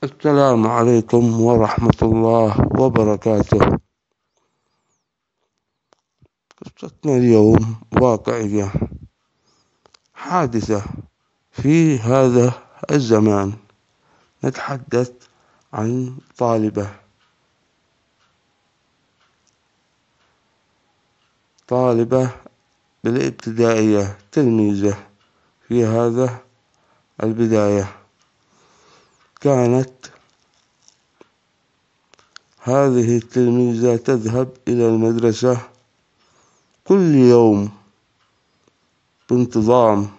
السلام عليكم ورحمة الله وبركاته. قصتنا اليوم واقعية حادثة في هذا الزمان. نتحدث عن طالبة بالابتدائية، تلميذة في هذا البداية. كانت هذه التلميذة تذهب إلى المدرسة كل يوم بانتظام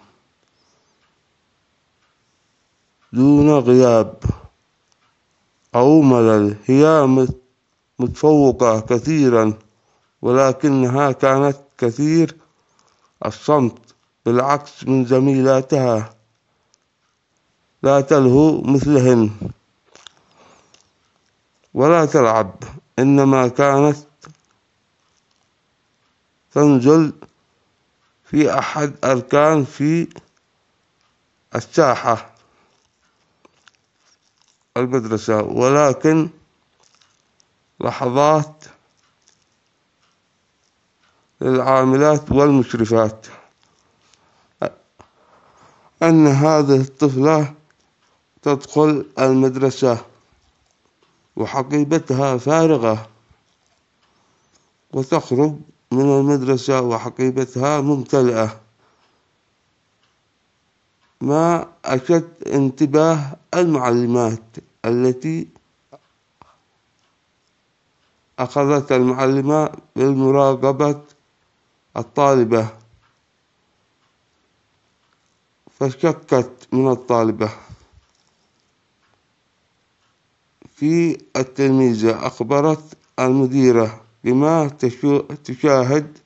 دون غياب أو ملل. هي متفوقة كثيرا، ولكنها كانت كثير الصمت، بالعكس من زميلاتها، لا تلهو مثلهن ولا تلعب، إنما كانت تنزل في أحد أركان في الساحة المدرسة. ولكن لحظات للعاملات والمشرفات أن هذه الطفلة تدخل المدرسة وحقيبتها فارغة، وتخرج من المدرسة وحقيبتها ممتلئة. ما أشد انتباه المعلمات التي أخذت المعلمة بمراقبة الطالبة، فشكت من الطالبة في التلميذة. أخبرت المديرة بما تشاهد،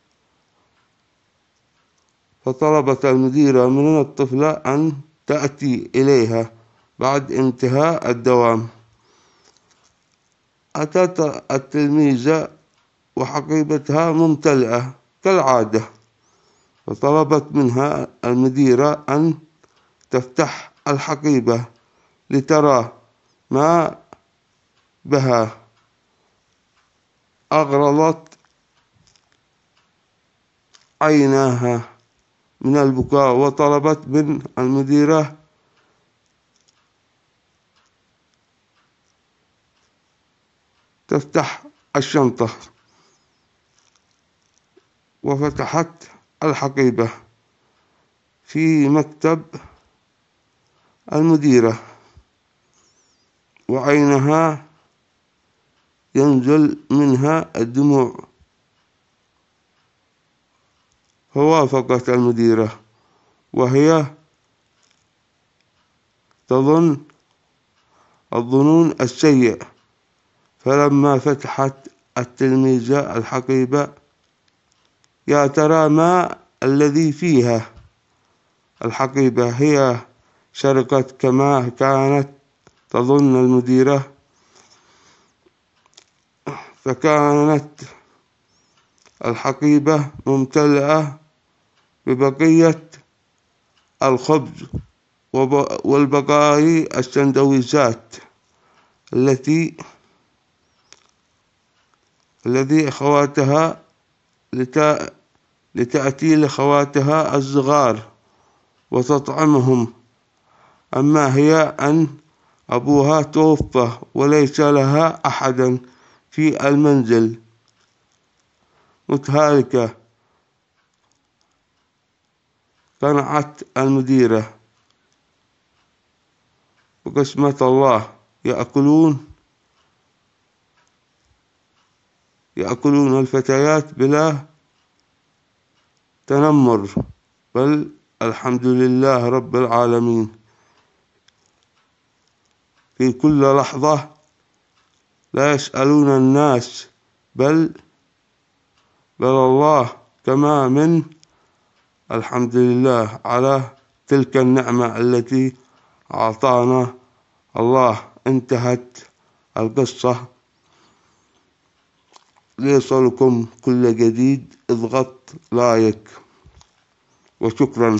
فطلبت المديرة من الطفلة أن تأتي إليها بعد انتهاء الدوام. أتت التلميذة وحقيبتها ممتلئة كالعادة، فطلبت منها المديرة أن تفتح الحقيبة لترى ما بها. أغرضت عيناها من البكاء، وطلبت من المديرة تفتح الشنطة، وفتحت الحقيبة في مكتب المديرة، وعينها ينزل منها الدموع. فوافقت المديرة وهي تظن الظنون السيء. فلما فتحت التلميذة الحقيبة، يا ترى ما الذي فيها الحقيبة؟ هي سرقت كما كانت تظن المديرة. فكانت الحقيبة ممتلئة ببقية الخبز والبقايا السندويشات الذي أخواتها لتأتي لأخواتها الصغار وتطعمهم. أما هي أن أبوها توفى وليس لها أحدا في المنزل، متهالكة. قنعت المديرة بقسمة الله، يأكلون الفتيات بلا تنمر، بل الحمد لله رب العالمين في كل لحظة لا يسألون الناس بل الله. كما من الحمد لله على تلك النعمة التي أعطانا الله. انتهت القصة. ليصلكم كل جديد اضغط لايك، وشكرا.